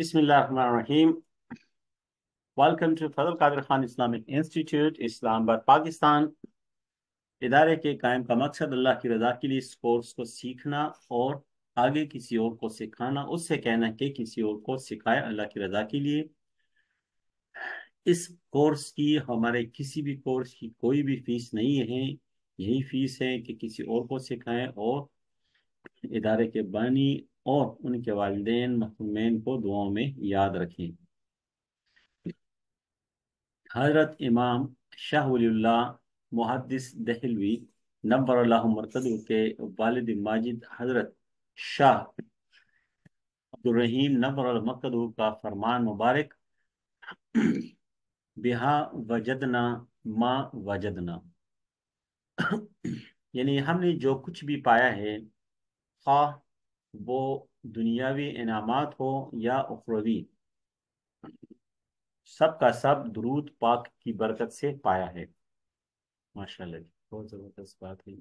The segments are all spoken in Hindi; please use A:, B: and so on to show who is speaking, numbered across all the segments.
A: बिस्मिल्लाहिर्रहमानिर्रहीम। Welcome to Fazal Qadir Khan Islamic Institute, Islamabad, Pakistan. इदारे के कायम का मकसद अल्लाह की रजा के लिए इस कोर्स को सीखना और आगे किसी और को सिखाना, उससे कहना कि किसी और को सिखाए अल्लाह की रजा के लिए। इस कोर्स की, हमारे किसी भी कोर्स की कोई भी फीस नहीं है। यही फीस है कि किसी और को सिखाएं और इदारे के बानी और उनके वालिदैन महरूमैन को दुआओं में याद रखें। हजरत इमाम शाह वलीउल्लाह मुहद्दिस दहलवी नव्वरल्लाहु मरकज़हू के वालिद माजिद हजरत शाह अब्दुल रहीम नव्वरल्लाहु मरकज़हू का फरमान मुबारक, बिहा वजदना मा वजदना। यानी हमने जो कुछ भी पाया है, खा वो दुनियावी इनामात हो या उखरवी, सब का सब दुरूद पाक की बरकत से पाया है। माशाल्लाह जी, बहुत जबरदस्त बात है।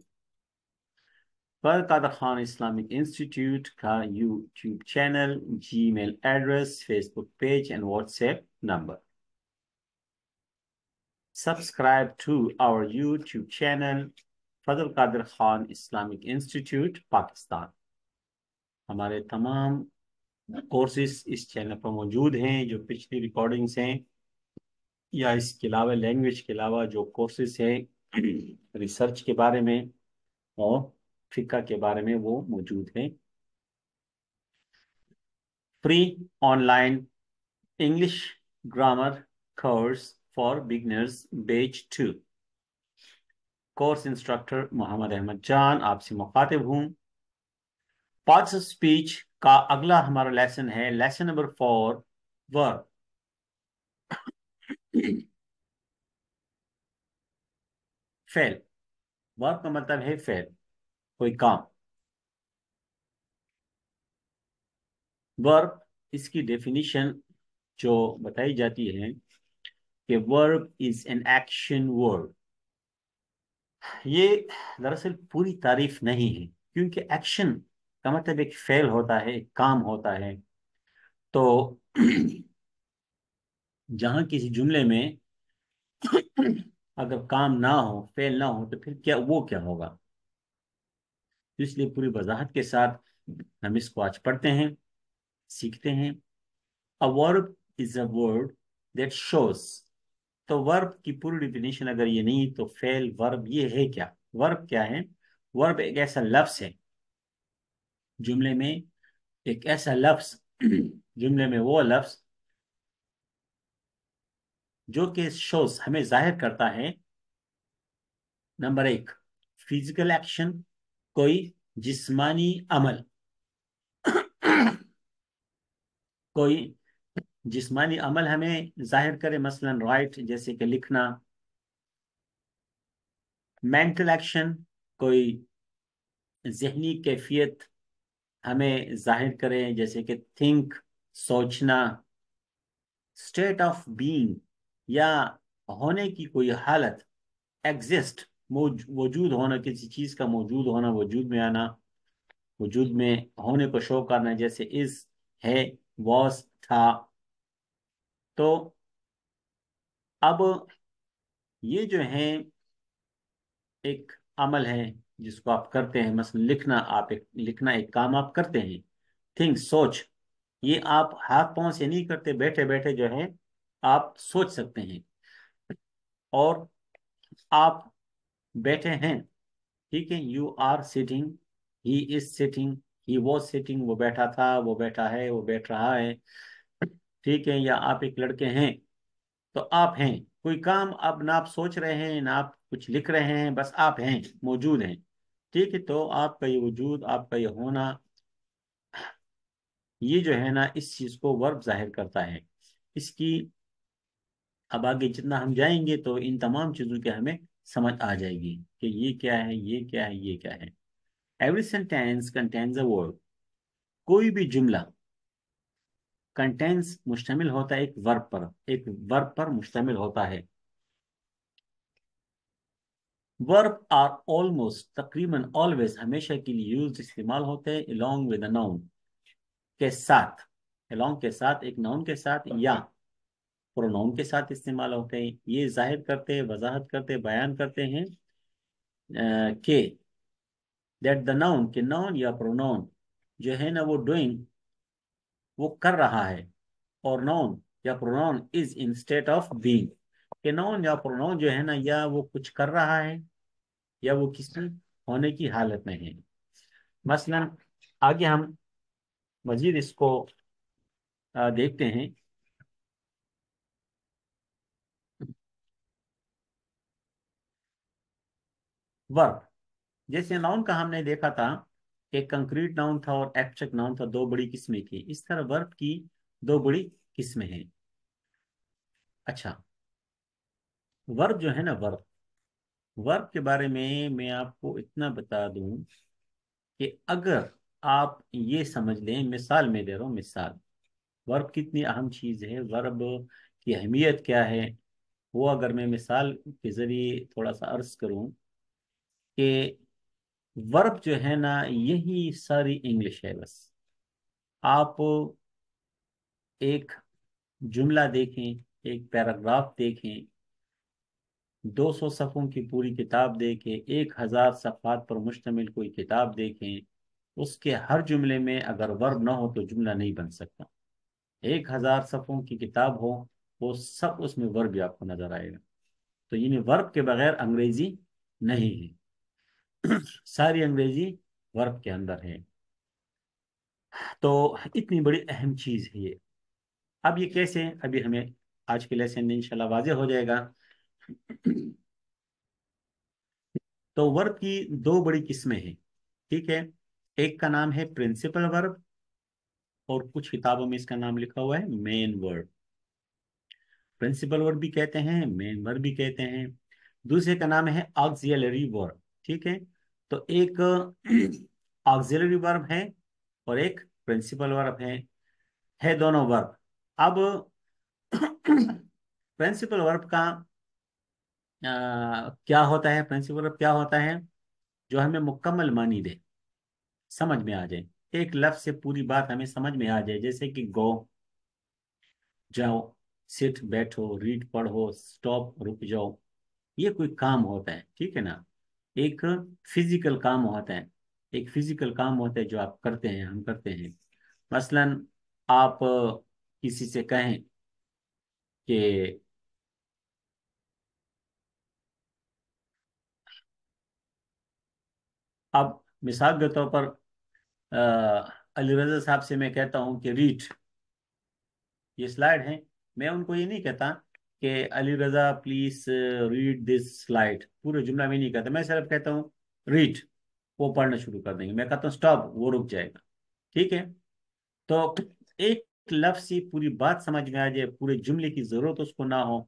A: फजल कादिर खान इस्लामिक इंस्टीट्यूट का YouTube channel, Gmail address, Facebook page and WhatsApp number. Subscribe to our YouTube channel Fazal Qadir Khan Islamic Institute Pakistan. हमारे तमाम कोर्सेज इस चैनल पर मौजूद हैं। जो पिछली रिकॉर्डिंग्स हैं या इसके अलावा लैंग्वेज के अलावा जो कोर्सेज हैं रिसर्च के बारे में और फिक्र के बारे में, वो मौजूद हैं। Free online English grammar course for beginners batch 2। Course instructor Mohammad Ahmad Jan आपसे मुखातिब हूँ। पार्ट्स ऑफ स्पीच का अगला हमारा लेसन है lesson number 4, verb. Fail. Verb का मतलब है फेल, कोई काम। वर्ब, इसकी डेफिनेशन जो बताई जाती है कि verb is an action word. ये दरअसल पूरी तारीफ नहीं है, क्योंकि एक्शन का मतलब एक फेल होता है, एक काम होता है। तो जहां किसी जुमले में अगर काम ना हो, फेल ना हो, तो फिर क्या, वो क्या होगा। तो इसलिए पूरी वजाहत के साथ हम इसको आज पढ़ते हैं, सीखते हैं। A verb is a word that shows. तो वर्ब की पूरी डिफिनेशन अगर ये नहीं, तो फेल वर्ब ये है क्या, वर्ब क्या है। वर्ब एक ऐसा लफ्ज है जुमले में, एक ऐसा लफ्ज जुमले में वो लफ्ज जो कि शोज हमें जाहिर करता है। नंबर एक, फिजिकल एक्शन, कोई जिस्मानी अमल। कोई जिस्मानी अमल हमें जाहिर करे, मसलन राइट, जैसे कि लिखना। मेंटल एक्शन, कोई जहनी कैफियत हमें जाहिर करे, जैसे कि थिंक, सोचना। स्टेट ऑफ बीइंग, या होने की कोई हालत। एग्जिस्ट, वजूद होना, किसी चीज का मौजूद होना, वजूद में आना, वजूद में होने को शो करना, जैसे इज, है, वॉज, था। तो अब ये जो है एक अमल है जिसको आप करते हैं, मसलन लिखना, आप एक लिखना एक काम आप करते हैं। थिंक, सोच, ये आप हाथ पांव से नहीं करते, बैठे बैठे जो है आप सोच सकते हैं। और आप बैठे हैं, ठीक है, you are sitting, he is sitting, he was sitting, वो बैठा था, वो बैठा है, वो बैठ रहा है। ठीक है, या आप एक लड़के हैं, तो आप हैं। कोई काम अब ना आप सोच रहे हैं ना आप कुछ लिख रहे हैं, बस आप हैं, मौजूद हैं। ठीक है, तो आपका ये वजूद, आपका ये होना, ये जो है ना, इस चीज को वर्ब जाहिर करता है। इसकी अब आगे जितना हम जाएंगे तो इन तमाम चीजों के हमें समझ आ जाएगी कि ये क्या है, ये क्या है, ये क्या है। Every sentence contains a verb. कोई भी जुमला कंटेंस मुश्तमिल होता है एक वर्ब पर, एक वर्ब पर मुश्तमिल होता है। वर्ब आर ऑलमोस्ट, तकरीबन, ऑलवेज, हमेशा के लिए यूज, इस्तेमाल होते हैं along with a noun, के साथ। along के साथ, एक नाउन के साथ या प्रोनाउन के साथ इस्तेमाल होते हैं। ये जाहिर करते, वजाहत करते, बयान करते हैं कि दैट द नाउन, कि नाउन या प्रोनाउन जो है ना वो डूइंग, वो कर रहा है, और नाउन या pronoun is in state of being, कि नाउन या प्रोनाउन जो है ना या वो कुछ कर रहा है या वो किसी होने की हालत में है। मसलन आगे हम मजीद इसको देखते हैं। वर्ब, जैसे नाउन का हमने देखा था कि कंक्रीट नाउन था और एब्स्ट्रैक्ट नाउन था, दो बड़ी किस्में थी। इस तरह वर्ब की दो बड़ी किस्में हैं। अच्छा, वर्ब जो है ना, वर्ब, वर्ब के बारे में मैं आपको इतना बता दूं कि अगर आप ये समझ लें, मिसाल में दे रहा हूँ मिसाल, वर्ब कितनी अहम चीज़ है, वर्ब की अहमियत क्या है, वो अगर मैं मिसाल के जरिए थोड़ा सा अर्ज करूं कि वर्ब जो है ना यही सारी इंग्लिश है बस। आप एक जुमला देखें, एक पैराग्राफ देखें, 200 सफ़ों की पूरी किताब देखें, 1000 सफ़ात पर मुश्तमिल कोई किताब देखें, उसके हर जुमले में अगर वर्ब ना हो तो जुमला नहीं बन सकता। 1000 सफ़ों की किताब हो, वो सब उसमें वर्ब भी आपको नजर आएगा। तो यानी वर्ब के बगैर अंग्रेजी नहीं है। सारी अंग्रेजी वर्ब के अंदर है। तो इतनी बड़ी अहम चीज है ये। अब ये कैसे, अभी हमें आज के लेसन में इंशाल्लाह वाज़ेह हो जाएगा। तो वर्ब की दो बड़ी किस्में हैं, ठीक है। एक का नाम है प्रिंसिपल वर्ब, और कुछ किताबों में इसका नाम लिखा हुआ है मेन वर्ब। प्रिंसिपल वर्ब भी कहते हैं, मेन वर्ब भी कहते हैं। दूसरे का नाम है ऑक्सिलरी वर्ब, ठीक है। तो एक ऑक्सिलरी वर्ब है और एक प्रिंसिपल वर्ब है दोनों वर्ब। अब प्रिंसिपल वर्ब का क्या होता है, प्रिंसिपल वर्ब क्या होता है, जो हमें मुकम्मल मानी दे, समझ में आ जाए, एक लफ्ज से पूरी बात हमें समझ में आ जाए। जैसे कि गो, जाओ, सिट बैठो, रीड पढ़ो, स्टॉप रुक जाओ, ये कोई काम होता है, ठीक है ना। एक फिजिकल काम होता है, एक फिजिकल काम होता है जो आप करते हैं, हम करते हैं। मसलन आप किसी से कहें कि, अब मिसाल के तौर पर अली रजा साहब से मैं कहता हूँ कि रीड, ये स्लाइड है। मैं उनको ये नहीं कहता कि अली रजा प्लीज रीड दिस स्लाइड, पूरे जुमला में नहीं कहता, मैं सिर्फ कहता हूँ रीड, वो पढ़ना शुरू कर देंगे। मैं कहता हूँ स्टॉप, वो रुक जाएगा, ठीक है। तो एक लफ्ज से पूरी बात समझ में आ जाए, पूरे जुमले की जरूरत उसको ना हो,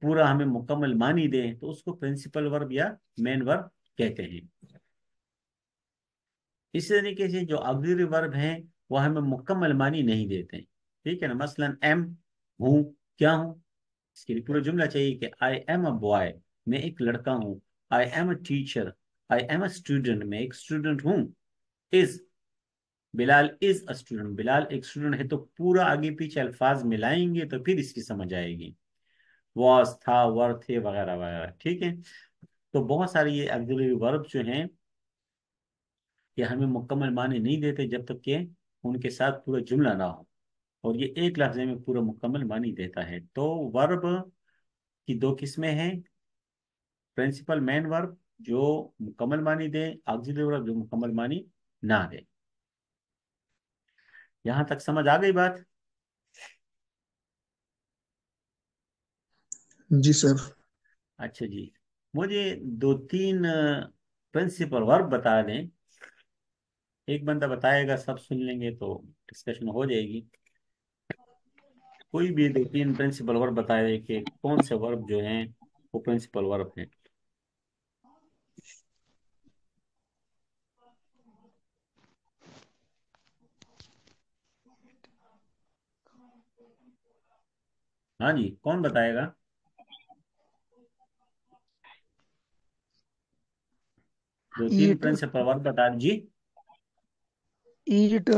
A: पूरा हमें मुकम्मल मानी दे, तो उसको प्रिंसिपल वर्ब या मेन वर्ब कहते हैं। इसी तरीके से जो ऑक्सिलरी वर्ब हैं वो हमें मुकम्मल मानी नहीं देते, ठीक है ना। मसलन एम, हूँ, क्या हूँ, इसके लिए पूरा जुमला चाहिए कि आई एम अ बॉय, मैं एक लड़का हूँ। I am a teacher, I am a student, मैं एक स्टूडेंट हूँ। Is, Bilal is a student, Bilal एक स्टूडेंट है। तो पूरा आगे पीछे अल्फाज मिलाएंगे तो फिर इसकी समझ आएगी। वॉज, था, वर, थे, वगैरह वगैरह, ठीक है। तो बहुत सारी ये ऑक्सिलरी वर्ब जो हैं ये हमें मुकम्मल माने नहीं देते जब तक कि उनके साथ पूरा जुमला ना हो, और ये एक लफ्ज में पूरा मुकम्मल मानी देता है। तो वर्ब की दो किस्में हैं, प्रिंसिपल मेन वर्ब जो मुकम्मल मानी दे, ऑक्सिलरी वर्ब जो मुकम्मल मानी ना दे। यहां तक समझ आ गई बात?
B: जी सर।
A: अच्छा जी, मुझे दो तीन प्रिंसिपल वर्ब बता दें। एक बंदा बताएगा, सब सुन लेंगे तो डिस्कशन हो जाएगी। कोई भी दो तीन प्रिंसिपल वर्ब बताए कि कौन से वर्ब जो हैं वो प्रिंसिपल वर्ब हैं। हाँ जी, कौन बताएगा? दो तीन
B: ईट,
A: प्रिंसिपल वर्ब बता जी।
B: ईट,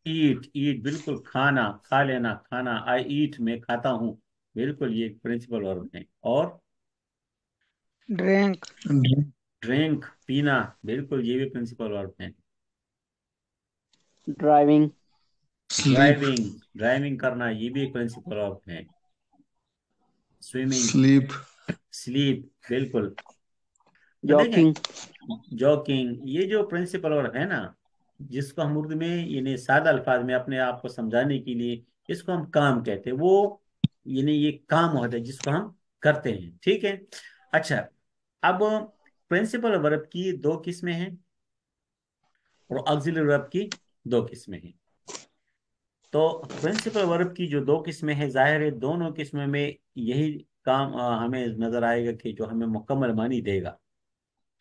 A: ईट, ईट बिल्कुल, खाना, खा लेना, खाना, आई ईट, मैं खाता हूँ, बिल्कुल ये प्रिंसिपल वर्ब है। और
B: ड्रिंक।
A: ड्रिंक, पीना, बिल्कुल ये भी प्रिंसिपल वर्ब है।
C: ड्राइविंग।
D: स्लीप।
A: ड्राइविंग, ड्राइविंग करना, ये भी एक प्रिंसिपल वर्ब है। Swimming,
D: sleep.
A: स्लीप, बिल्कुल। तो देखें,
C: जॉकिंग।
A: जॉकिंग, ये जो प्रिंसिपल वर्ब है ना, जिसको हम उर्दू में यानी सादा अल्फाज में अपने आप को समझाने के लिए इसको हम काम कहते हैं, वो यानी ये काम होता है जिसको हम करते हैं, ठीक है। अच्छा, अब प्रिंसिपल वर्ब की दो किस्में हैं और ऑक्सिलरी वर्ब की दो किस्में हैं। तो प्रिंसिपल वर्ब की जो दो किस्में हैं, जाहिर है दोनों किस्में में यही काम हमें नजर आएगा कि जो हमें मुकम्मल मानी देगा,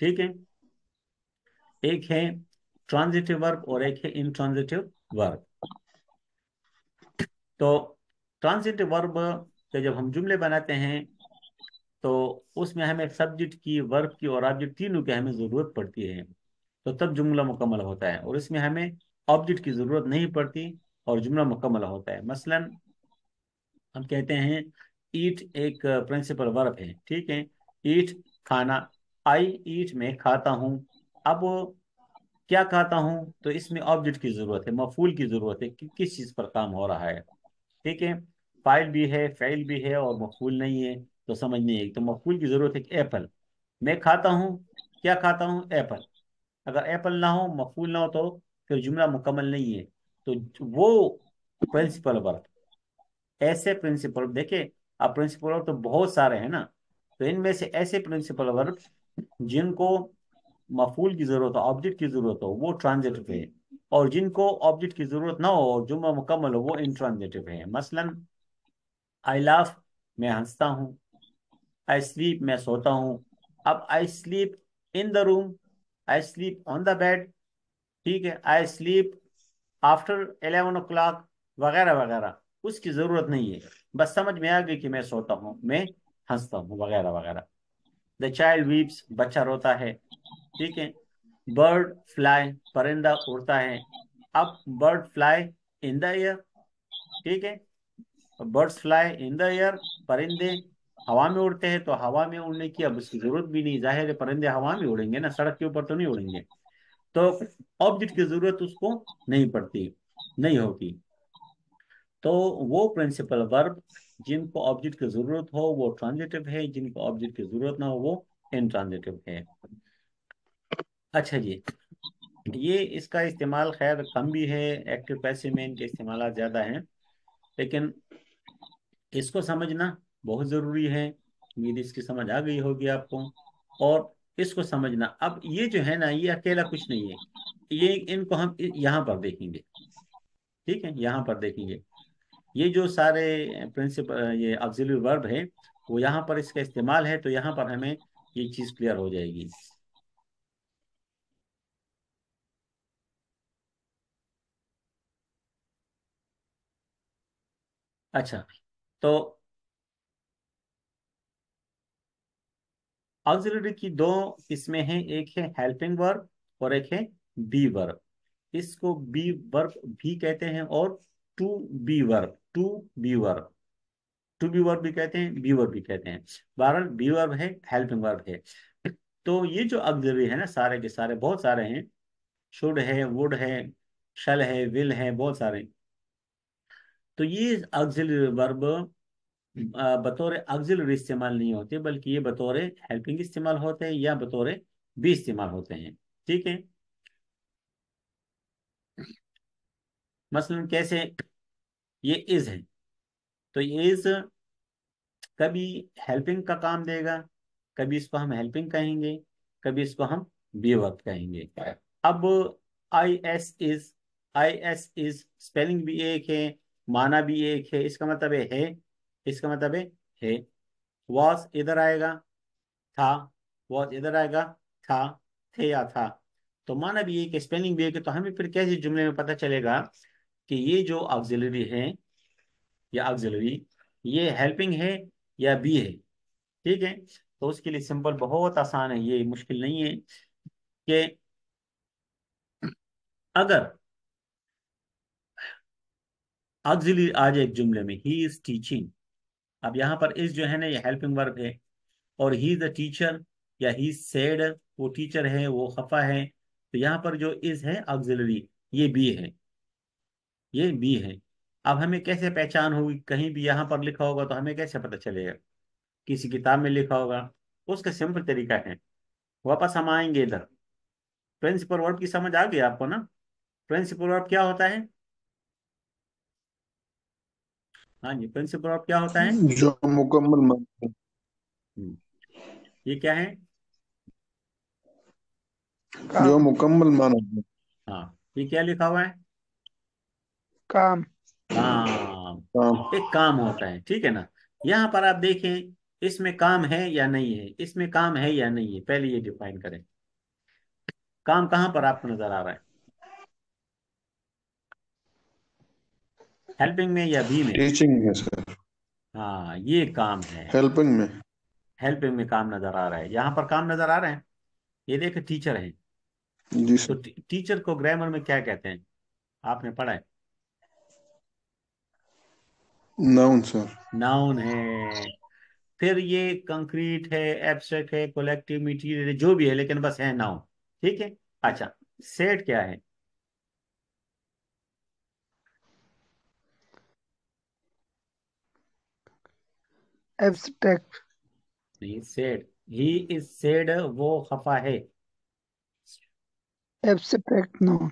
A: ठीक है। एक है ट्रांजिटिव वर्ब और एक है इंट्रांजिटिव वर्ब। तो ट्रांजिटिव वर्ब के जब हम जुमले बनाते हैं तो उसमें हमें सब्जेक्ट की, वर्ब की और ऑब्जेक्ट तीनों की हमें जरूरत पड़ती है, तो तब जुमला मुकम्मल होता है। और इसमें हमें ऑब्जेक्ट की जरूरत नहीं पड़ती और जुमला मुकम्मल होता है। मसलन हम कहते हैं ईट एक प्रिंसिपल वर्ब है, ठीक है। ईट, खाना, आई ईट, मैं खाता हूँ। अब क्या खाता हूँ, तो इसमें ऑब्जेक्ट की जरूरत है, मफूल की जरूरत है कि किस चीज पर काम हो रहा है, ठीक है। फाइल भी है, फेल भी है और मफूल नहीं है, तो समझ नहीं है। तो मफूल की जरूरत है कि एप्पल, मैं खाता हूँ, क्या खाता हूँ, एप्पल। अगर एप्पल ना हो, मफूल ना हो, तो फिर जुमला मुकम्मल नहीं है। तो वो प्रिंसिपल वर्ब, ऐसे प्रिंसिपल देखिए, अब प्रिंसिपल वर्ब तो बहुत सारे हैं ना, तो इनमें से ऐसे प्रिंसिपल वर्ब जिनको मफूल की जरूरत हो, ऑब्जेक्ट की जरूरत हो, वो ट्रांजिटिव है। और जिनको ऑब्जेक्ट की जरूरत ना हो और जुम्मा मुकम्मल हो, वो इंट्रांजिटिव है। मसलन आई लाफ, मैं हंसता हूँ। आई स्लीप, मैं सोता हूँ। अब I sleep in the room, I sleep on the bed, ठीक है। आई स्लीप आफ्टर 11 o'clock, वगैरह वगैरह, उसकी जरूरत नहीं है। बस समझ में आ गई कि मैं सोता हूँ, मैं हंसता हूँ, वगैरह वगैरह। द चाइल्ड वीप्स, बच्चा रोता है, ठीक है। बर्ड फ्लाई, परिंदा उड़ता है। अब bird fly in the air, ठीक है। Birds fly in the air, परिंदे हवा में उड़ते हैं, तो हवा में उड़ने की अब उसकी जरूरत भी नहीं, जाहिर है परिंदे हवा में उड़ेंगे ना, सड़क के ऊपर तो नहीं उड़ेंगे। तो ऑब्जेक्ट की जरूरत उसको नहीं पड़ती, नहीं होती। तो वो प्रिंसिपल वर्ब जिनको ऑब्जेक्ट की जरूरत हो वो ट्रांजिटिव है, जिनको ऑब्जेक्ट की जरूरत ना हो वो इनट्रांजिटिव है। अच्छा जी, ये इसका इस्तेमाल खैर कम भी है, एक्टिव पैसिव में इनके इस्तेमाल ज्यादा हैं, लेकिन इसको समझना बहुत जरूरी है। उम्मीद इसकी समझ आ गई होगी आपको। और इसको समझना, अब ये जो है ना, ये अकेला कुछ नहीं है, ये इनको हम यहाँ पर देखेंगे, ठीक है, यहाँ पर देखेंगे। ये जो सारे प्रिंसिपल, ये ऑक्सिलरी वर्ब है, वो यहाँ पर इसका इस्तेमाल है, तो यहाँ पर हमें ये चीज क्लियर हो जाएगी। अच्छा, तो ऑक्सिलरी की दो किस्में हैं, एक है हेल्पिंग वर्ब और एक है बी वर्ब। इसको बी वर्ब भी कहते हैं और to be verb, to be verb भी कहते हैं, बी वर्ब भी कहते हैं। बहरहाल बी वर्ब है, हेल्पिंग वर्ब है। तो ये जो ऑक्सिलरी है ना, सारे के सारे, बहुत सारे हैं, शुड है, वुड है, शल है, विल है, बहुत सारे। तो ये ऑक्सिलरी वर्ब बतौर ऑक्सिलरी इस्तेमाल नहीं होते, बल्कि ये बतौर हेल्पिंग इस्तेमाल होते हैं या बतौर भी इस्तेमाल होते हैं, ठीक है। मसलन कैसे, ये इज है, तो ये इज कभी हेल्पिंग का काम देगा, कभी इसको हम हेल्पिंग कहेंगे, कभी इसको हम बी वर्ब कहेंगे। अब आई एस इज स्पेलिंग भी एक है, माना भी एक है, इसका मतलब है, इसका मतलब है। वॉज इधर आएगा, था, वॉज इधर आएगा, था, थे या था। तो माना भी एक है, स्पेलिंग भी एक है, तो हमें फिर कैसे जुमले में पता चलेगा कि ये जो ऑक्सिलरी है या ऑक्सिलरी, ये हेल्पिंग है या बी है, ठीक है। तो उसके लिए सिंपल बहुत आसान है, ये मुश्किल नहीं है कि अगर ऑक्सिलरी आ जाए एक जुमले में, ही इज टीचिंग। अब यहाँ पर इज जो है ना ये हेल्पिंग वर्ब है, और ही इज द टीचर या ही सेड, वो टीचर है वो खफा है, तो यहाँ पर जो इज है ऑक्सिलरी, ये बी है, ये बी है। अब हमें कैसे पहचान होगी, कहीं भी यहाँ पर लिखा होगा तो हमें कैसे पता चलेगा, किसी किताब में लिखा होगा? उसका सिंपल तरीका है, वापस हम आएंगे इधर। प्रिंसिपल वर्ब की समझ आ गई आपको ना? प्रिंसिपल वर्ब क्या होता है? हाँ जी, प्रिंसिपल वर्ब क्या होता है?
C: जो मुकम्मल मान,
A: हम्म, ये क्या है?
C: जो
B: काम।
C: मुकम्मल माना है।
A: हाँ, ये क्या लिखा हुआ है?
B: काम।
A: काम।
C: हाँ।
A: एक काम होता है, ठीक है ना? यहाँ पर आप देखें, इसमें काम है या नहीं है, इसमें काम है या नहीं है, पहले ये डिफाइन करें। काम कहाँ पर आपको नजर आ रहा है? हेल्पिंग में या बी में?
C: टीचिंग है सर।
A: हाँ, ये काम है।
C: हेल्पिंग में।
A: हेल्पिंग में काम नजर आ रहा है, यहाँ पर काम नजर आ रहा है। ये देखे टीचर है,
C: जी
A: तो
C: सर।
A: टीचर को ग्रामर में क्या कहते हैं? आपने पढ़ा है?
C: Noun sir.
A: नाउन है। फिर ये कंक्रीट है, एब्स्ट्रैक्ट है, कोलेक्टिव मटीरियल है, जो भी है, लेकिन बस है नाउन। ठीक है। अच्छा, सेट क्या है?
B: एब्स्ट्रैक्ट।
A: नहीं, सेड, ही इज सेड, वो खफा है।
B: Abstract noun.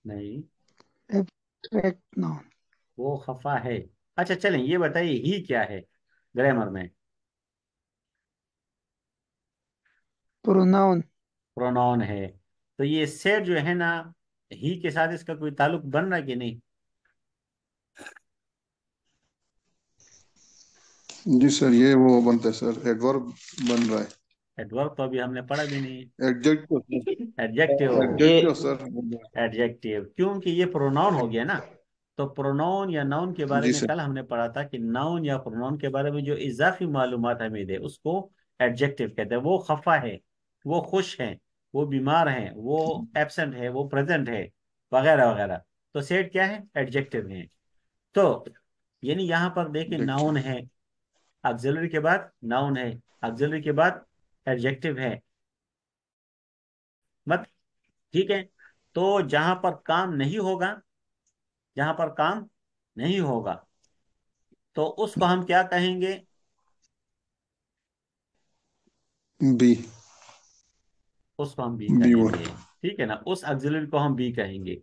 A: नहीं,
B: एब्स्ट्रैक्ट नाउन।
A: वो खफा है। अच्छा चलें, ये बताइए ही क्या है ग्रामर में?
B: प्रोनाउन।
A: प्रोनाउन है। तो ये सेड जो है ना, ही के साथ इसका कोई ताल्लुक बन रहा है कि नहीं?
C: जी सर, ये वो बनता है सर, एक वर्ब बन रहा है।
A: एडवर्ब तो अभी हमने पढ़ा भी नहीं।
C: एडजेक्टिव।
A: एडजेक्टिव।
D: ये
C: एडजेक्टिव सर।
A: एडजेक्टिव, क्योंकि ये प्रोनाउन हो गया ना। तो प्रोनाउन या नाउन के बारे
C: जी
A: में
C: सर।
A: कल हमने पढ़ा था कि नाउन या प्रोनाउन के बारे में जो इजाफी मालूमात हमें दे उसको एडजेक्टिव कहते हैं। वो खफा है, वो खुश है, वो बीमार है, वो एब्सेंट है, वो प्रेजेंट है, वगैरह वगैरह। तो सेड क्या है? एडजेक्टिव है। तो यानी यहाँ पर देखें, नाउन
C: एडजेक्टिव।
A: है, ऑक्सिलरी के बाद नाउन है, ऑक्सिलरी के बाद एडजेक्टिव है, मत, ठीक है। तो जहां पर काम नहीं होगा, जहां पर काम नहीं होगा, तो उसको हम क्या कहेंगे?
C: बी।
A: उसको हम बी
C: बी
A: कहेंगे।
C: वर्ब।
A: ठीक है ना, उस ऑक्सिलरी को हम बी कहेंगे।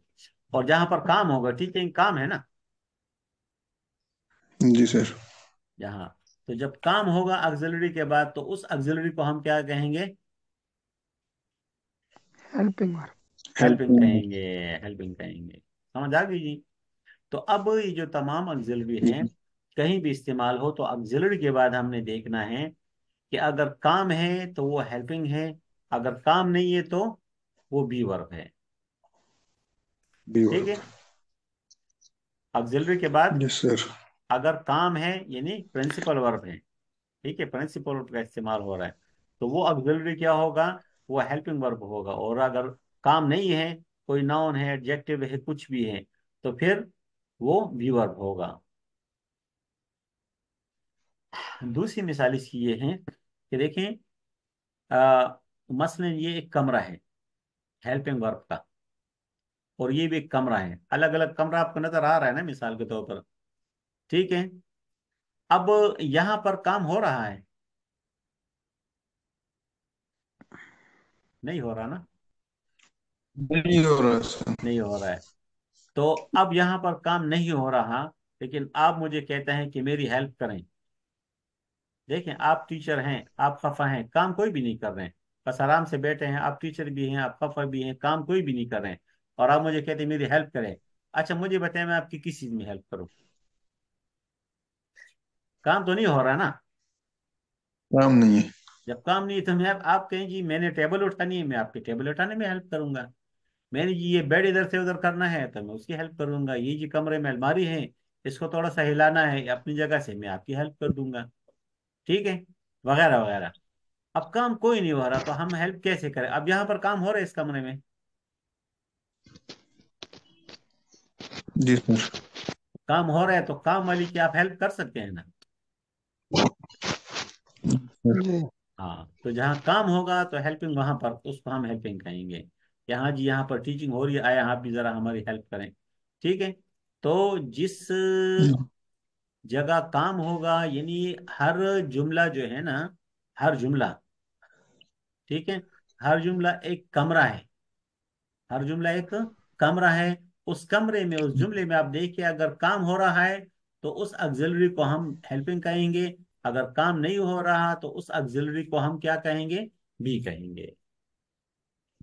A: और जहां पर काम होगा, ठीक है, काम है ना
C: जी सर।
A: जहां, तो जब काम होगा ऑक्सिलरी के बाद, तो उस ऑक्सिलरी को हम क्या कहेंगे?
B: Helping verb.
A: Helping
C: helping.
A: कहेंगे। हेल्पिंग कहेंगे। समझ आ गई जी? तो अब ये जो तमाम ऑक्सिलरी हैं, कहीं भी इस्तेमाल हो तो ऑक्सिलरी के बाद हमने देखना है कि अगर काम है तो वो हेल्पिंग है, अगर काम नहीं है तो वो बी वर्ब है।
C: बी
A: ठीक
C: वर्ब।
A: है। ऑक्सिलरी के बाद
C: यस सर।
A: अगर काम है, यानी प्रिंसिपल वर्ब है, ठीक है, प्रिंसिपल वर्ब का इस्तेमाल हो रहा है, तो वो ऑक्सिलरी क्या होगा? वो हेल्पिंग वर्ब होगा। और अगर काम नहीं है, कोई नाउन है, एडजेक्टिव है, कुछ भी है, तो फिर वो बी वर्ब होगा। दूसरी मिसाल इसकी ये है कि देखें, मसलन ये एक कमरा है, हेल्पिंग वर्ब का, और ये भी एक कमरा है, अलग अलग कमरा आपको नजर आ रहा है ना मिसाल के तौर पर। ठीक है। अब यहां पर काम हो रहा है? नहीं हो रहा ना?
C: नहीं हो रहा है सर।
A: नहीं हो रहा है। तो अब यहां पर काम नहीं हो रहा, लेकिन आप मुझे कहते हैं कि मेरी हेल्प करें। देखें, आप टीचर हैं, आप खफा हैं, काम कोई भी नहीं कर रहे हैं, बस आराम से बैठे हैं, आप टीचर भी हैं, आप खफा भी हैं, काम कोई भी नहीं कर रहे हैं, और आप मुझे कहते हैं मेरी हेल्प करें। अच्छा मुझे बताएं, मैं आपकी किस चीज में हेल्प करूं? काम तो नहीं हो रहा ना।
C: काम नहीं है।
A: जब काम नहीं है तो मैं, आप कहें जी मैंने टेबल उठानी है, मैं आपकी टेबल उठाने में हेल्प करूंगा। मैंने जी ये बेड इधर से उधर करना है, तो मैं उसकी हेल्प करूंगा। ये जी कमरे में अलमारी है, इसको थोड़ा सा हिलाना है अपनी जगह से, मैं आपकी हेल्प कर दूंगा। ठीक है, वगैरह वगैरह। अब काम कोई नहीं हो रहा, तो हम हेल्प कैसे करें? अब यहाँ पर काम हो रहा है इस कमरे में,
C: जी सर।
A: काम हो रहा है तो काम वाली की आप हेल्प कर सकते हैं ना।
B: जी।
A: हाँ, तो जहाँ काम होगा तो हेल्पिंग वहां पर उसको हम हेल्पिंग कहेंगे। यहाँ जी यहाँ पर टीचिंग हो रही है, आया आप भी जरा हमारी हेल्प करें। ठीक है। तो जिस जगह काम होगा, यानी हर जुमला जो है ना, हर जुमला, ठीक है, हर जुमला एक कमरा है। हर जुमला एक कमरा है। उस कमरे में, उस जुमले में आप देखिए, अगर काम हो रहा है तो उस ऑक्सिलरी को हम हेल्पिंग कहेंगे। अगर काम नहीं हो रहा तो उस ऑक्सिलरी को हम क्या कहेंगे? बी कहेंगे।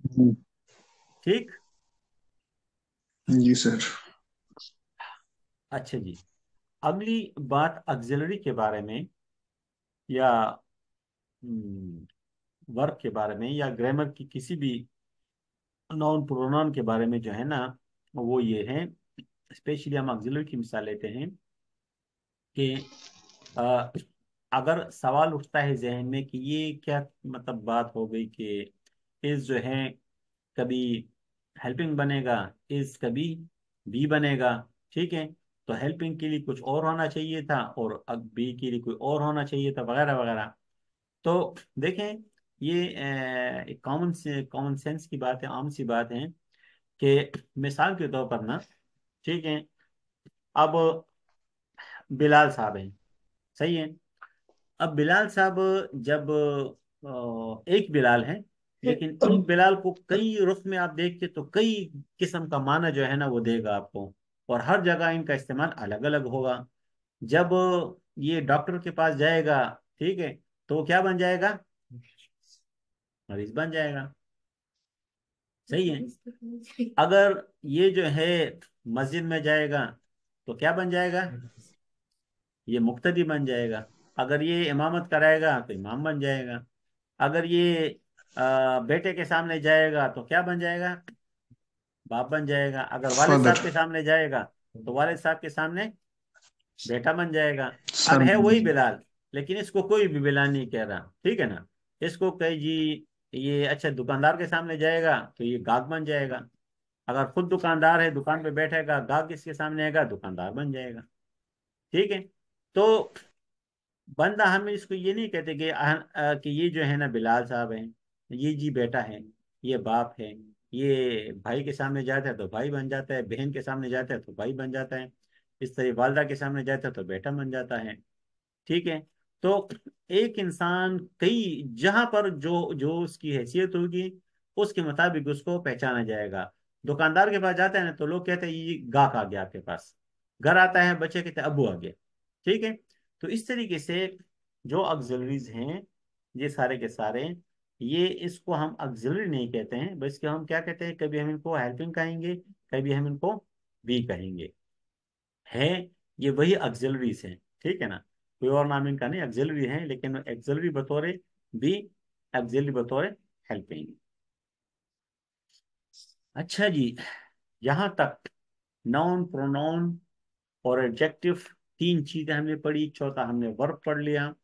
C: जी।
A: ठीक।
C: जी सर।
A: अच्छा जी। अगली बात ऑक्सिलरी के बारे में, या वर्ब के बारे में, या ग्रामर की किसी भी नाउन प्रोनाउन के बारे में जो है ना, वो ये है, स्पेशली हम ऑक्सिलरी की मिसाल लेते हैं कि अ, अगर सवाल उठता है जहन में कि ये क्या मतलब बात हो गई कि इस जो है कभी हेल्पिंग बनेगा, इस कभी बी बनेगा। ठीक है। तो हेल्पिंग के लिए कुछ और होना चाहिए था, और अब बी के लिए कोई और होना चाहिए था, वगैरह वगैरह। तो देखें, ये एक कॉमन सेंस की बात है, आम सी बात है कि मिसाल के तौर पर ना, ठीक है, अब बिलाल साहब हैं, सही है। अब बिलाल साहब, जब एक बिलाल है, लेकिन एक बिलाल को कई रुख में आप देखते तो कई किस्म का माना जो है ना वो देगा आपको, और हर जगह इनका इस्तेमाल अलग अलग होगा। जब ये डॉक्टर के पास जाएगा, ठीक है, तो वो क्या बन जाएगा? मरीज बन जाएगा। सही है। अगर ये जो है मस्जिद में जाएगा तो क्या बन जाएगा? ये मुक्तदी बन जाएगा। अगर ये इमामत कराएगा तो इमाम बन जाएगा। अगर ये बेटे के सामने जाएगा तो क्या बन जाएगा? बाप बन जाएगा। अगर वालिद
C: फादर।
A: साहब के सामने जाएगा तो वालिद साहब के सामने बेटा बन जाएगा। अब
C: सन।
A: है वही बिलाल, लेकिन इसको कोई भी बिलाल नहीं कह रहा, ठीक है ना। इसको कहे जी, ये अच्छा दुकानदार के सामने जाएगा तो ये गाहक बन जाएगा। अगर खुद दुकानदार है, दुकान पे बैठेगा, गाहक किसके सामने आएगा? दुकानदार बन जाएगा। ठीक है। तो बंदा, हम इसको ये नहीं कहते कि ये जो है ना बिलाल साहब हैं, ये जी बेटा है, ये बाप है, ये भाई के सामने जाता है तो भाई बन जाता है, बहन के सामने जाता है तो भाई बन जाता है, इस तरह वालदा के सामने जाता है तो बेटा बन जाता है। ठीक है। तो एक इंसान कई जहां पर जो जो उसकी हैसियत होगी उसके मुताबिक उसको पहचाना जाएगा। दुकानदार के पास जाता है ना तो लोग कहते हैं ये गाहक आ गया आपके पास। घर आता है, बच्चे कहते हैं अब्बू आ गया। ठीक है। तो इस तरीके से जो ऑक्सिलरीज हैं, ये सारे के सारे, ये इसको हम ऑक्सिलरी नहीं कहते हैं, बल्कि हम क्या कहते हैं, कभी हम इनको हेल्पिंग कहेंगे, कभी हम इनको बी कहेंगे। है, ये वही ऑक्सिलरीज हैं। ठीक है ना। कोई और नाम इनका नहीं, ऑक्सिलरी है, लेकिन ऑक्सिलरी बतौर बी, ऑक्सिलरी बतौर हेल्पिंग। अच्छा जी। यहाँ तक नाउन प्रोनाउन और एडजेक्टिव, तीन चीजें हमने पढ़ी, चौथा हमने वर्ब पढ़ लिया।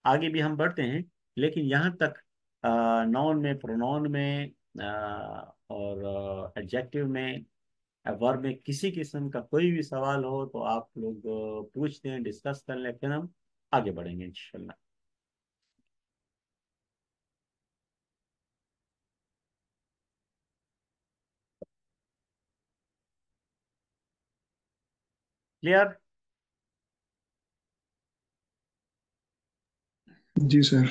A: आगे भी हम बढ़ते हैं, लेकिन यहाँ तक नाउन में, प्रोनाउन में, और एडजेक्टिव में, वर्ब में किसी किस्म का कोई भी सवाल हो तो आप लोग पूछ दें, डिस्कस कर लें, फिर हम आगे बढ़ेंगे इंशाल्लाह। क्लियर?
C: जी सर।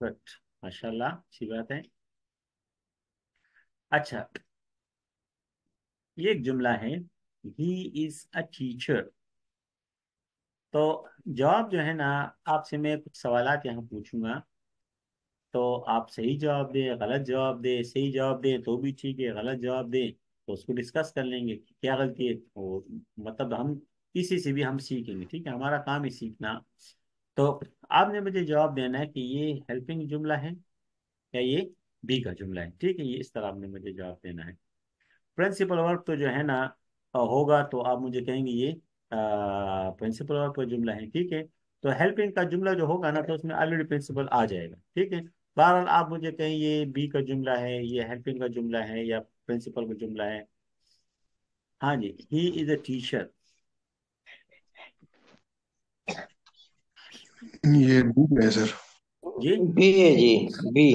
A: गुड। माशाल्लाह, अच्छी बात है। अच्छा, ये एक जुमला है, ही इज अ टीचर। तो जवाब जो है ना, आपसे मैं कुछ सवालात यहाँ पूछूंगा, तो आप सही जवाब दें, गलत जवाब दें, सही जवाब दें तो भी ठीक है, गलत जवाब दें तो उसको डिस्कस कर लेंगे कि क्या गलती है, तो मतलब हम किसी से भी हम सीखेंगे। ठीक है, हमारा काम है सीखना। तो आपने मुझे जवाब देना है कि ये हेल्पिंग जुमला है या ये बी का जुमला है। ठीक है, ये इस तरह आपने मुझे जवाब देना है। प्रिंसिपल वर्ब तो जो है ना होगा तो आप मुझे कहेंगे ये प्रिंसिपल वर्ब का जुमला है। ठीक है। तो हेल्पिंग का जुमला जो होगा ना तो उसमें ऑलरेडी प्रिंसिपल आ जाएगा। ठीक है। बहरहाल आप मुझे कहें ये बी का जुमला है, ये हेल्पिंग का जुमला है, या प्रिंसिपल का जुमला है, हाँ जी, ही इज अ टीचर।
C: ये बी है सर।
A: जी,
D: बी है जी। बी।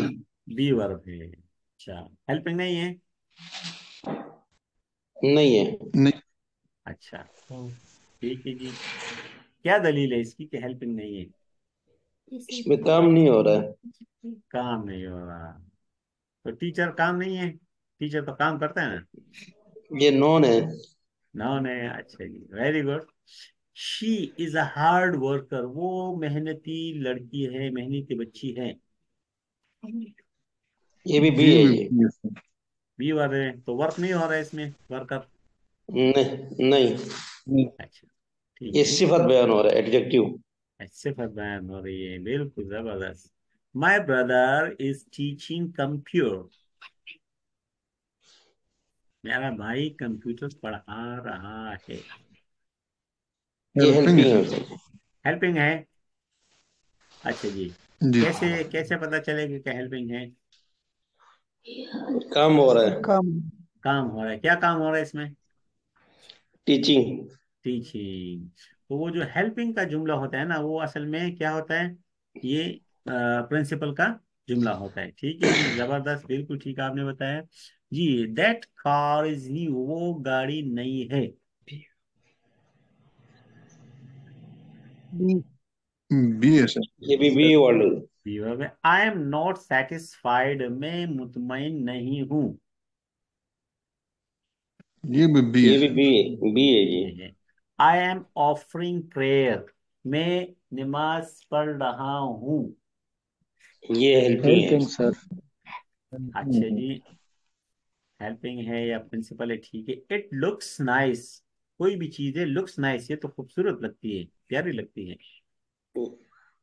A: बी वर्ब है। अच्छा, हेल्पिंग नहीं है।
D: नहीं है।
C: नहीं।
A: अच्छा, ठीक है जी। क्या दलील है इसकी कि हेल्पिंग नहीं है?
D: इसमें काम नहीं हो रहा है।
A: काम नहीं हो रहा, तो टीचर काम नहीं है? टीचर तो काम करता है ना।
D: ये नॉन है।
A: नाउन है, अच्छा जी, very good. She is a hard worker, वो मेहनती लड़की है, मेहनती बच्ची है।
D: ये भी बी
C: ये
D: है
C: भी
D: जी।
C: बी है सर।
A: बी वर्ब है, तो वर्क नहीं हो रहा है इसमें, वर्कर।
D: नहीं नहीं।
C: नहीं।
A: अच्छा, ठीक
D: ये
A: है।
D: सिफत बयान हो रहा है, एडजेक्टिव।
A: अच्छे फरमान हो रही है, बिल्कुल जबरदस्त। My brother is teaching computer, मेरा भाई कंप्यूटर पढ़ा रहा है।
D: ये
C: हेल्पिंग है
D: हेल्पिंग है
C: सर।
D: सर।
A: हेल्पिंग है, अच्छा जी।
C: जी।
A: कैसे कैसे पता चलेगा कि हेल्पिंग है?
D: काम हो रहा है।
B: काम।
A: काम हो रहा है, क्या काम हो रहा है इसमें?
D: टीचिंग।
A: टीचिंग। तो वो जो हेल्पिंग का जुमला होता है ना, वो असल में क्या होता है? ये प्रिंसिपल का जुमला होता है। ठीक है जी, जबरदस्त, बिल्कुल ठीक आपने बताया जी। दैट कार इज न्यू, वो गाड़ी नई है।
B: बी।
C: बी है सर।
D: ये भी बी वर्ड।
A: फीवर में आई एम नॉट सेटिस्फाइड, मैं मुतमईन नहीं हूँ।
C: ये भी बी है
D: ये भी
C: सर।
D: बी है जी।
A: ये है। आई एम ऑफरिंग प्रेयर, मैं नमाज पढ़ रहा हूँ।
D: ये हेल्पिंग है।
B: Helping sir.
A: अच्छा जी, हेल्पिंग है या प्रिंसिपल है, ठीक है। इट लुक्स नाइस, कोई भी चीज है लुक्स नाइस, ये तो खूबसूरत लगती है, प्यारी लगती है।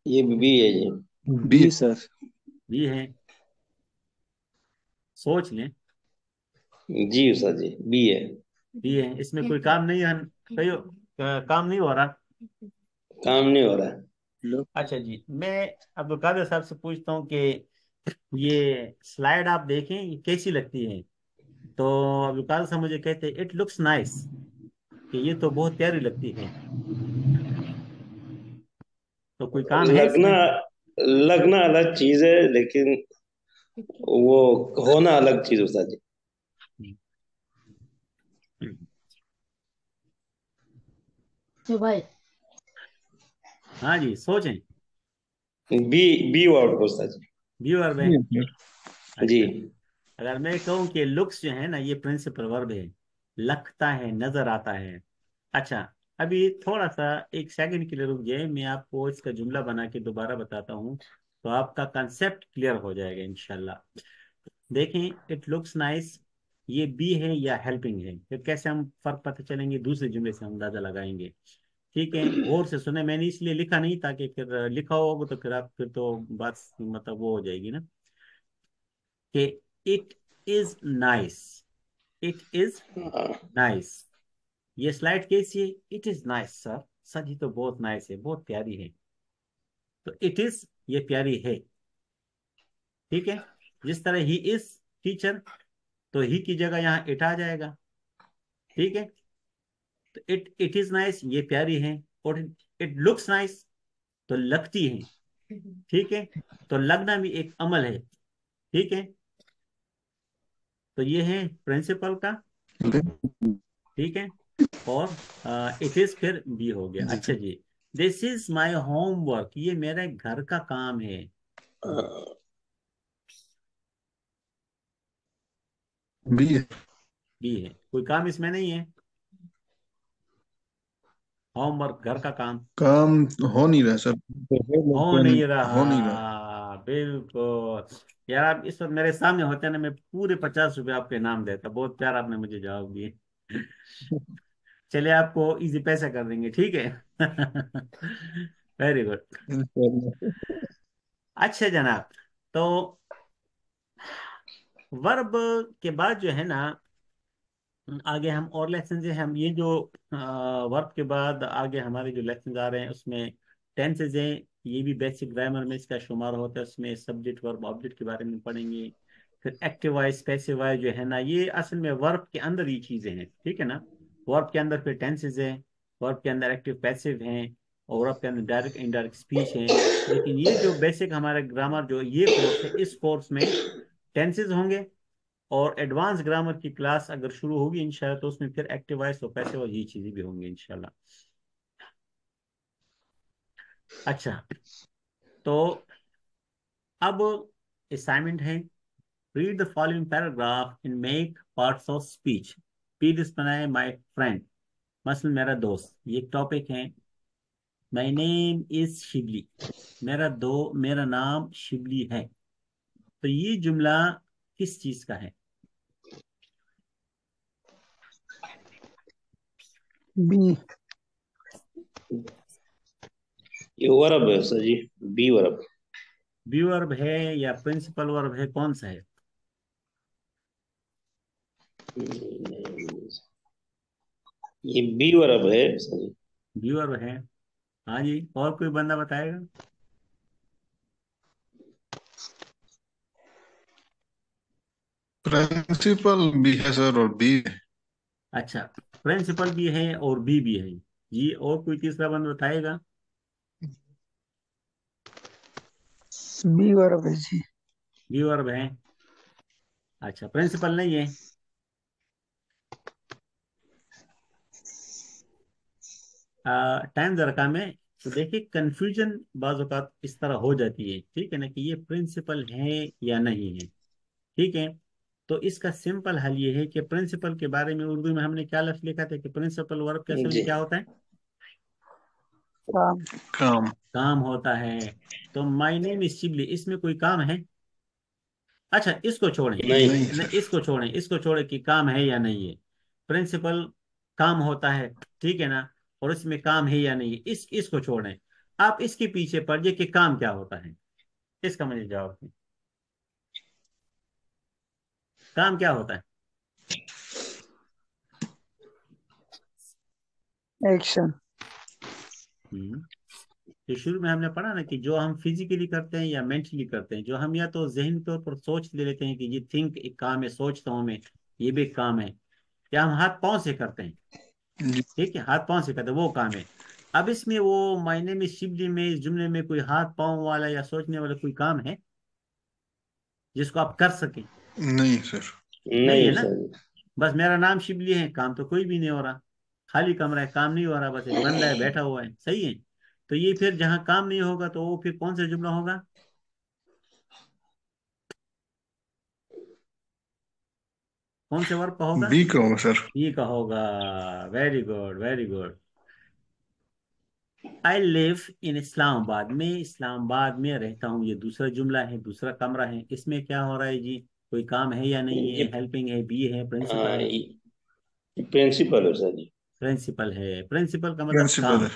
D: ये भी बी है जी।
C: बी है।
B: Be sir.
A: ये है, सोच लें।
D: जी सर जी, बी है।
A: ये है, इसमें कोई काम नहीं है, कोई काम नहीं हो रहा।
D: काम नहीं हो रहा है।
B: लुक।
A: अच्छा जी, मैं अब्दुल कादिर साहब से पूछता हूँ कि ये स्लाइड आप देखें, ये कैसी लगती है? तो अब्दुल कादिर साहब मुझे कहते हैं इट लुक्स नाइस, कि ये तो बहुत प्यारी लगती है। तो कोई काम है
D: लगना
A: इसमें?
D: लगना अलग चीज है, लेकिन वो होना अलग चीज होता जी।
E: तो भाई।
A: हाँ जी, सोचें।
D: बी बी वर्ड होता जी।
A: व्यूअर
C: बी
A: में।
C: है सर।
D: जी।
A: अच्छा, अगर मैं कहूँ कि लुक्स जो है ना, ये प्रिंसिपल वर्ब है, लगता है, नजर आता है। अच्छा, अभी थोड़ा सा एक सेकंड के लिए रुक जाए, मैं आपको इसका जुमला बना के दोबारा बताता हूँ, तो आपका कंसेप्ट क्लियर हो जाएगा इंशाल्लाह। देखें, इट लुक्स नाइस, ये बी है या हेल्पिंग है? फिर कैसे हम फर्क पता चलेंगे, दूसरे जुमले से हम अंदाजा लगाएंगे। ठीक है, गौर से सुने, मैंने इसलिए लिखा नहीं ताकि फिर लिखा होगा तो फिर आप फिर तो बात मतलब वो हो जाएगी ना, कि it is nice, it is
D: हाँ।
A: नाइस। ये स्लाइड कैसी है? It is nice sir, sir जी तो बहुत नाइस है, बहुत प्यारी है। तो इट इज, ये प्यारी है। ठीक है, जिस तरह ही इज टीचर, तो ही की जगह यहाँ इट आ जाएगा। ठीक है, तो इट इज नाइस, ये प्यारी है। और इट लुक्स नाइस, तो लगती है। ठीक है, तो लगना भी एक अमल है। ठीक है, तो ये है प्रिंसिपल का। ठीक है, और इट इज फिर बी हो गया।
C: जी
A: अच्छा
C: सर।
A: जी, दिस इज माई होमवर्क, ये मेरे घर का काम है।
C: बी है।
A: बी है, कोई काम इसमें नहीं है। होमवर्क, घर का काम,
C: काम हो नहीं रहा सर।
A: हो नहीं
C: हो नहीं रहा।
A: रहा, बिल्कुल। यार, आप इस वक्त मेरे सामने होते ना, मैं पूरे 50 रुपये आपके नाम देता, बहुत प्यार आपने मुझे जवाब दिए। चलिए, आपको इजी पैसा कर देंगे, ठीक है। Very good. अच्छा जनाब, तो वर्ब के बाद जो है ना, आगे हम और लेसन से हम ये जो वर्ब के बाद आगे हमारे जो लेसन आ रहे हैं, उसमें टेंसेज हैं, ये भी बेसिक ग्रामर में इसका शुमार होता है। उसमें सब्जेक्ट वर्ब ऑब्जेक्ट के बारे में पढ़ेंगे। फिर एक्टिव वॉइस पैसिव वॉइस जो है ना, ये असल में वर्ब के अंदर ही चीजें हैं, ठीक है ना। वर्ब के अंदर फिर टेंसेज है, वर्ब के अंदर एक्टिव पैसिव हैं, और वर्ब के अंदर डायरेक्ट इनडायरेक्ट स्पीच है। लेकिन ये जो बेसिक हमारा ग्रामर जो ये कोर्स है, इस कोर्स में टेंसेज होंगे, और एडवांस ग्रामर की क्लास अगर शुरू होगी इंशाल्लाह तो उसमें फिर एक्टिव वॉइस और पैसिव और ये चीजें भी होंगी इंशाल्लाह। अच्छा, तो अब असाइनमेंट है, read the following paragraph in make parts of speech. पीडिस बनाए माय फ्रेंड, मसलन मेरा दोस्त, ये टॉपिक है। माय नेम इज शिबली, मेरा नाम शिबली है। तो ये जुमला किस चीज का है?
B: बी।
D: ये वर्ब है सर जी, बी वर्ब।
A: बी वर्ब है या प्रिंसिपल वर्ब है, कौन सा है?
D: ये बी वर्ब है सर जी।
A: बी वर्ब है। हाँ जी, और कोई बंदा बताएगा?
C: प्रिंसिपल भी है सर और बी है।
A: अच्छा, प्रिंसिपल भी है और बी भी है जी, और कोई तीसरा बंदा बताएगा?
B: बी वर्ब है जी।
A: बी वर्ब है। अच्छा, प्रिंसिपल नहीं है। टाइम जरा कम है। तो देखिए कंफ्यूजन बाज़ औक़ात इस तरह हो जाती है, ठीक है ना, कि ये प्रिंसिपल है या नहीं है। ठीक है, तो इसका सिंपल हल ये है कि प्रिंसिपल के बारे में उर्दू में हमने क्या लफ्ज़ लिखा था कि प्रिंसिपल वर्ब के असल में
D: जी।
A: क्या होता है?
B: काम।
C: काम।
A: काम होता है। तो माय नेम इज शिबली, इसमें कोई काम है? अच्छा, इसको छोड़ें,
D: नहीं।
C: नहीं सर।
A: इसको छोड़ें कि काम है या नहीं है। प्रिंसिपल काम होता है, ठीक है ना, और इसमें काम है या नहीं है, इसको छोड़ें। आप इसके पीछे पड़िए कि काम क्या होता है, इसका मुझे जवाब दें। काम क्या होता है?
B: एक्शन।
A: हम्म तो शुरू में हमने पढ़ा ना कि जो हम फिजिकली करते हैं या मेंटली करते हैं, जो हम या तो जहनी तौर पर सोच ले लेते हैं कि ये थिंक एक काम है, सोचता हूं मैं, ये भी एक काम है, या हम हाथ पांव से करते हैं।
C: जी।
A: ठीक है, हाथ पांव से करते हैं, वो काम है। अब इसमें वो मायने में शिवली में इस जुमले में कोई हाथ पांव वाला या सोचने वाला कोई काम है जिसको आप कर सकें?
C: नहीं सर।
A: नहीं है
D: नहीं
A: ना।
D: सर जी।
A: बस मेरा नाम शिवली है, काम तो कोई भी नहीं हो रहा, खाली कमरा है, काम नहीं हो रहा, बस एक बंदा है बैठा हुआ है, सही है। तो ये फिर जहाँ काम नहीं होगा तो वो फिर कौन सा जुमला होगा? कौन से वर्ब का होगा?
C: बी का होगा सर।
A: ये का होगा। Very good, very good. I live in Islamabad, मैं इस्लामाबाद में रहता हूँ, ये दूसरा जुमला है, दूसरा कमरा है। इसमें क्या हो रहा है जी? कोई काम है या नहीं
D: ये
A: है? हेल्पिंग है, बी है, प्रिंसिपल
D: हाँ,
A: है?
D: ये प्रिंसिपल है सर जी।
A: प्रिंसिपल है। प्रिंसिपल का मतलब
C: प्रिंसिपल
A: काम,
C: है।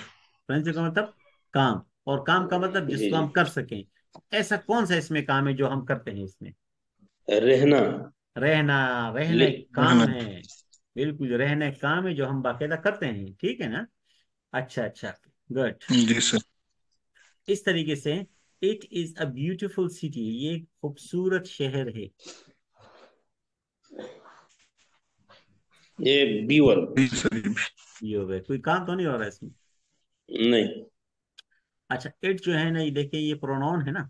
A: प्रिंसिपल का मतलब काम, और काम का मतलब
D: जी
A: जिसको
D: जी।
A: हम कर सकें। ऐसा कौन सा इसमें काम है जो हम करते हैं इसमें?
D: रहना।
A: रहना। रहना
D: ले,
A: एक
C: रहना।
A: काम है। बिल्कुल, रहना एक काम है जो हम बाकायदा करते हैं, ठीक है ना। अच्छा अच्छा, गुड।
C: जी सर।
A: इस तरीके से it is a beautiful city, ये एक खूबसूरत शहर है।
D: ये बी वर्ब।
C: बी सर ये भी।
A: ये हो गए, कोई काम तो नहीं हो रहा इसमें।
D: नहीं।
A: अच्छा, इट जो है ना, ये देखिए ये प्रोनाउन है ना।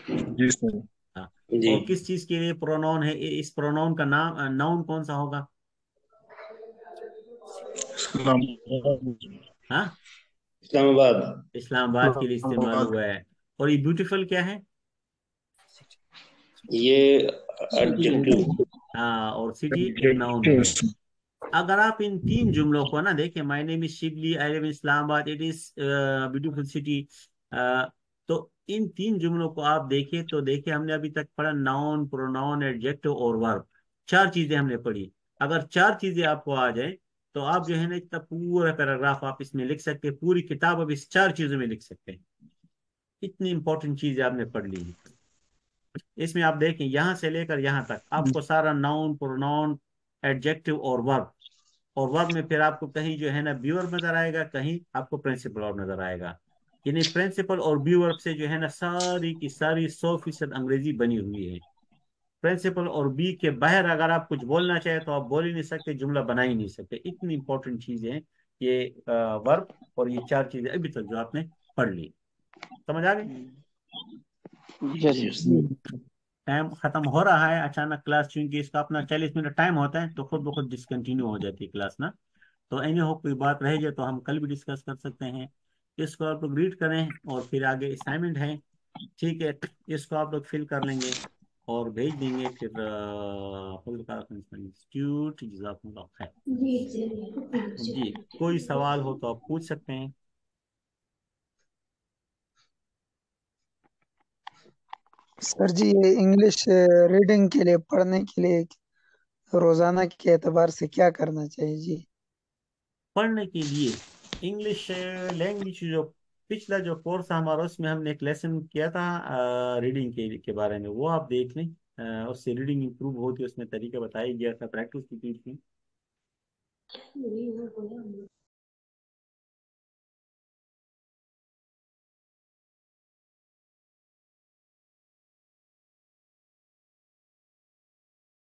C: जी सर।
A: हाँ,
D: जी।
A: और किस चीज के लिए प्रोनाउन है? इस प्रोनाउन का नाम नाउन कौन सा होगा?
C: इस्लाम।
A: हाँ,
D: इस्लामाबाद।
A: इस्लामाबाद के लिए इस्तेमाल
C: इस्लामाबाद।
A: हुआ है। और ये ब्यूटीफुल क्या है?
D: ये एडजेक्टिव।
A: हाँ, और सिटी एक नाउन है। अगर आप इन तीन जुमलों को ना देखें, my name is Shibli, I live in Islamabad, it is beautiful city, तो इन तीन जुमलों को आप देखें तो देखिए हमने अभी तक पढ़ा नाउन, प्रोनाउन, एडजेक्टिव और वर्ब। चार चीजें हमने पढ़ी। अगर चार चीजें आपको आ जाए तो आप जो है ना इतना पूरा पैराग्राफ आप इसमें लिख सकते हैं, पूरी किताब अब इस चार चीजों में लिख सकते हैं। इतनी इंपॉर्टेंट चीजें आपने पढ़ ली हैं। इसमें आप देखें यहाँ से लेकर यहाँ तक आपको सारा नाउन, प्रोनाउन, एडजेक्टिव और वर्ब, और वर्ब में फिर आपको कहीं जो है ना बी वर्ब नजर आएगा, कहीं आपको प्रिंसिपल वर्ब नजर आएगा। यानी प्रिंसिपल और बी वर्ब से जो है ना सारी की सारी 100% अंग्रेजी बनी हुई है। प्रिंसिपल और बी के बाहर अगर आप कुछ बोलना चाहे तो आप बोल ही नहीं सकते, जुमला बना ही नहीं सकते। इतनी इंपॉर्टेंट चीजें हैं ये वर्ब और ये चार चीजें अभी तक जो आपने पढ़ ली। समझ आ गई?
D: Yes yes.
A: टाइम खत्म हो रहा है अचानक क्लास, क्योंकि इसका अपना 40 मिनट टाइम होता है, तो खुद ब खुद डिसकंटिन्यू हो जाती है क्लास ना। तो एनी हो कोई बात रह जाए तो हम कल भी डिस्कस कर सकते हैं। इसको आप लोग रीड करें और फिर आगे असाइनमेंट है, ठीक है, इसको आप लोग फिल कर लेंगे और भेज देंगे फिर इंस्टीट्यूट। जज़ाकुमुल्लाह खैर। जी, कोई सवाल हो तो आप पूछ सकते हैं।
B: सर जी, ये इंग्लिश रीडिंग के लिए, पढ़ने के लिए रोजाना के एतबार से क्या करना चाहिए जी?
A: पढ़ने के लिए इंग्लिश लैंग्वेज जो पिछला जो कोर्स था हमारा, उसमें हमने एक लेसन किया था रीडिंग के बारे में, वो आप देख लें। उससे रीडिंग इंप्रूव होती है, उसमें तरीका बताया गया था, प्रैक्टिस की थी।